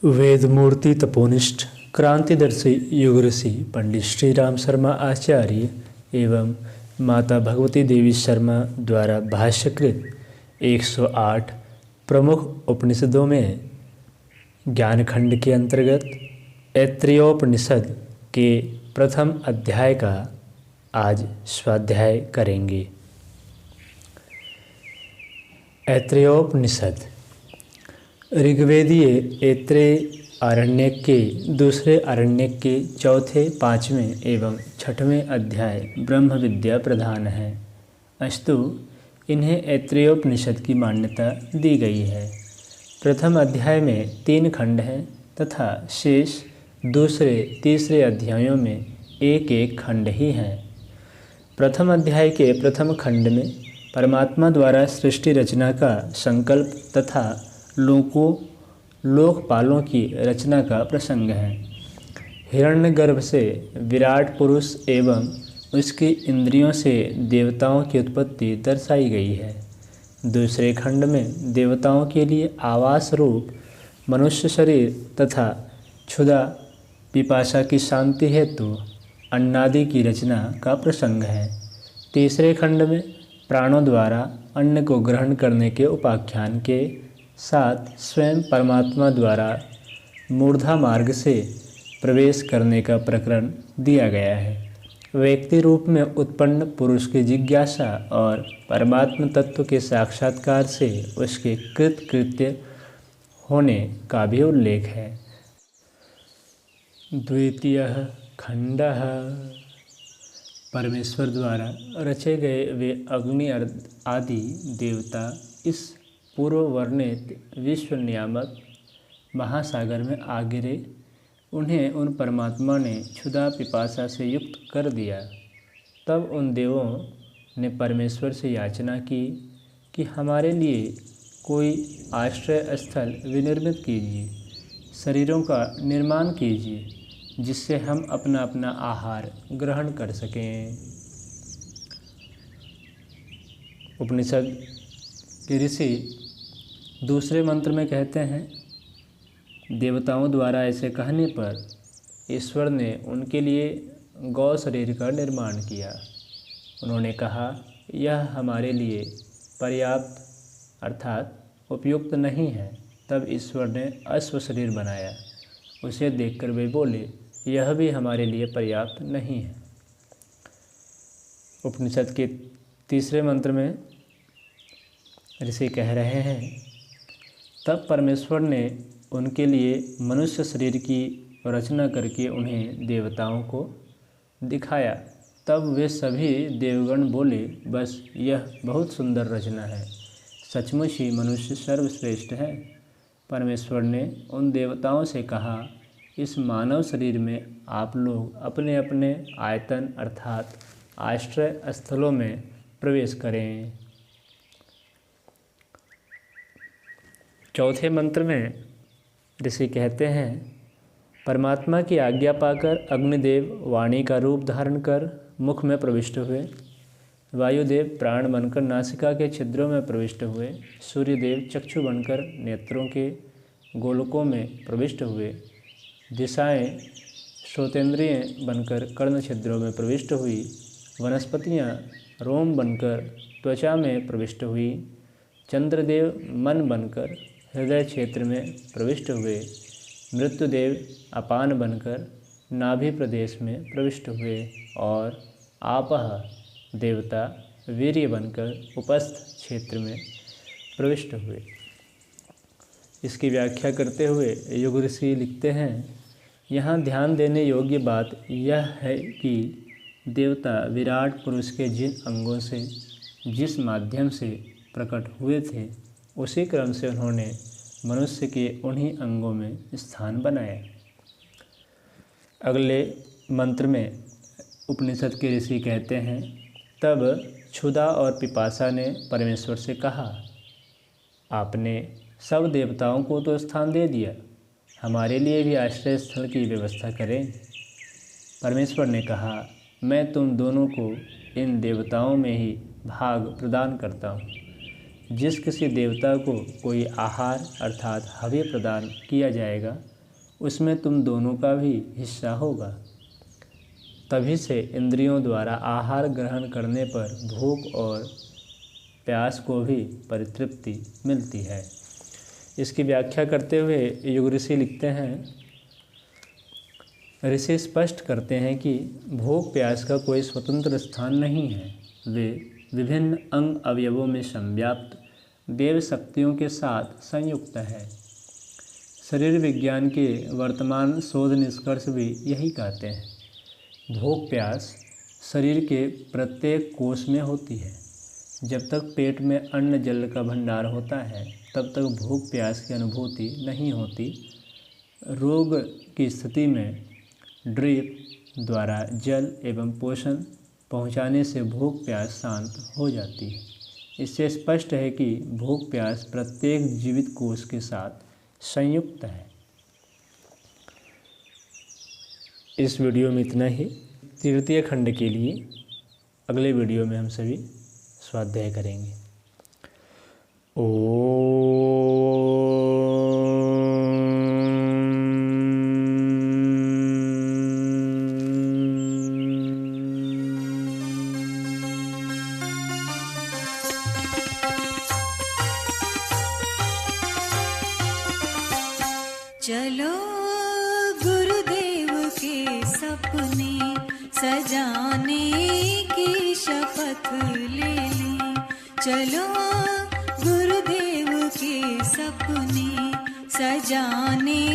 वेदमूर्ति तपोनिष्ठ क्रांतिदर्शी युग ऋषि पंडित श्री राम शर्मा आचार्य एवं माता भगवती देवी शर्मा द्वारा भाष्यकृत 108 प्रमुख उपनिषदों में ज्ञानखंड के अंतर्गत ऐत्रेयोपनिषद के प्रथम अध्याय का आज स्वाध्याय करेंगे। ऐत्रेयोपनिषद ऋग्वेदीय ऐत्रेय आरण्यक के दूसरे आरण्यक के चौथे, पाँचवें एवं छठवें अध्याय ब्रह्म विद्या प्रधान है। अस्तु इन्हें ऐत्रेयोपनिषद की मान्यता दी गई है। प्रथम अध्याय में 3 खंड हैं तथा शेष दूसरे तीसरे अध्यायों में एक एक खंड ही हैं। प्रथम अध्याय के प्रथम खंड में परमात्मा द्वारा सृष्टि रचना का संकल्प तथा लोकपालों की रचना का प्रसंग है। हिरण्यगर्भ से विराट पुरुष एवं उसकी इंद्रियों से देवताओं की उत्पत्ति दर्शाई गई है। दूसरे खंड में देवताओं के लिए आवास रूप मनुष्य शरीर तथा क्षुधा पिपासा की शांति हेतु अन्नादि की रचना का प्रसंग है। तीसरे खंड में प्राणों द्वारा अन्न को ग्रहण करने के उपाख्यान के साथ स्वयं परमात्मा द्वारा मूर्धा मार्ग से प्रवेश करने का प्रकरण दिया गया है। व्यक्ति रूप में उत्पन्न पुरुष की जिज्ञासा और परमात्म तत्व के साक्षात्कार से उसके कृत्य होने का भी उल्लेख है। द्वितीय खंडः परमेश्वर द्वारा रचे गए वे अग्नि आदि देवता इस पूर्व वर्णित विश्व नियामक महासागर में आ गिरे। उन्हें उन परमात्मा ने क्षुधा पिपासा से युक्त कर दिया। तब उन देवों ने परमेश्वर से याचना की कि हमारे लिए कोई आश्रय स्थल विनिर्मित कीजिए, शरीरों का निर्माण कीजिए जिससे हम अपना अपना आहार ग्रहण कर सकें। उपनिषद के ऋषि दूसरे मंत्र में कहते हैं, देवताओं द्वारा ऐसे कहने पर ईश्वर ने उनके लिए गौ शरीर का निर्माण किया। उन्होंने कहा, यह हमारे लिए पर्याप्त अर्थात उपयुक्त नहीं है। तब ईश्वर ने अश्व शरीर बनाया। उसे देखकर वे बोले, यह भी हमारे लिए पर्याप्त नहीं है। उपनिषद के तीसरे मंत्र में ऋषि कह रहे हैं, तब परमेश्वर ने उनके लिए मनुष्य शरीर की रचना करके उन्हें देवताओं को दिखाया। तब वे सभी देवगण बोले, बस यह बहुत सुंदर रचना है, सचमुच ही मनुष्य सर्वश्रेष्ठ है। परमेश्वर ने उन देवताओं से कहा, इस मानव शरीर में आप लोग अपने अपने आयतन अर्थात आश्रय स्थलों में प्रवेश करें। चौथे मंत्र में ऋषि कहते हैं, परमात्मा की आज्ञा पाकर अग्निदेव वाणी का रूप धारण कर मुख में प्रविष्ट हुए। वायुदेव प्राण बनकर नासिका के छिद्रों में प्रविष्ट हुए। सूर्यदेव चक्षु बनकर नेत्रों के गोलकों में प्रविष्ट हुए। दिशाएं श्रोतेंद्रिय बनकर कर्ण छिद्रों में प्रविष्ट हुई। वनस्पतियाँ रोम बनकर त्वचा में प्रविष्ट हुई। चंद्रदेव मन बनकर हृदय क्षेत्र में प्रविष्ट हुए। मृत्युदेव अपान बनकर नाभि प्रदेश में प्रविष्ट हुए और आपह देवता वीर्य बनकर उपस्थ क्षेत्र में प्रविष्ट हुए। इसकी व्याख्या करते हुए युग ऋषि लिखते हैं, यहाँ ध्यान देने योग्य बात यह है कि देवता विराट पुरुष के जिन अंगों से जिस माध्यम से प्रकट हुए थे उसी क्रम से उन्होंने मनुष्य के उन्हीं अंगों में स्थान बनाया। अगले मंत्र में उपनिषद के ऋषि कहते हैं, तब क्षुधा और पिपासा ने परमेश्वर से कहा, आपने सब देवताओं को तो स्थान दे दिया, हमारे लिए भी आश्रय स्थल की व्यवस्था करें। परमेश्वर ने कहा, मैं तुम दोनों को इन देवताओं में ही भाग प्रदान करता हूँ। जिस किसी देवता को कोई आहार अर्थात हव्य प्रदान किया जाएगा उसमें तुम दोनों का भी हिस्सा होगा। तभी से इंद्रियों द्वारा आहार ग्रहण करने पर भूख और प्यास को भी परितृप्ति मिलती है। इसकी व्याख्या करते हुए युग ऋषि लिखते हैं, ऋषि स्पष्ट करते हैं कि भूख प्यास का कोई स्वतंत्र स्थान नहीं है। वे विभिन्न अंग अवयवों में संव्याप्त देव शक्तियों के साथ संयुक्त है। शरीर विज्ञान के वर्तमान शोध निष्कर्ष भी यही कहते हैं। भूख प्यास शरीर के प्रत्येक कोष में होती है। जब तक पेट में अन्न जल का भंडार होता है तब तक भूख प्यास की अनुभूति नहीं होती। रोग की स्थिति में ड्रिप द्वारा जल एवं पोषण पहुंचाने से भूख प्यास शांत हो जाती है। इससे स्पष्ट है कि भूख प्यास प्रत्येक जीवित कोष के साथ संयुक्त है। इस वीडियो में इतना ही। तृतीय खंड के लिए अगले वीडियो में हम सभी स्वाध्याय करेंगे। चलो गुरुदेव के सपने सजाने की शपथ ले लें। चलो गुरुदेव के सपने सजाने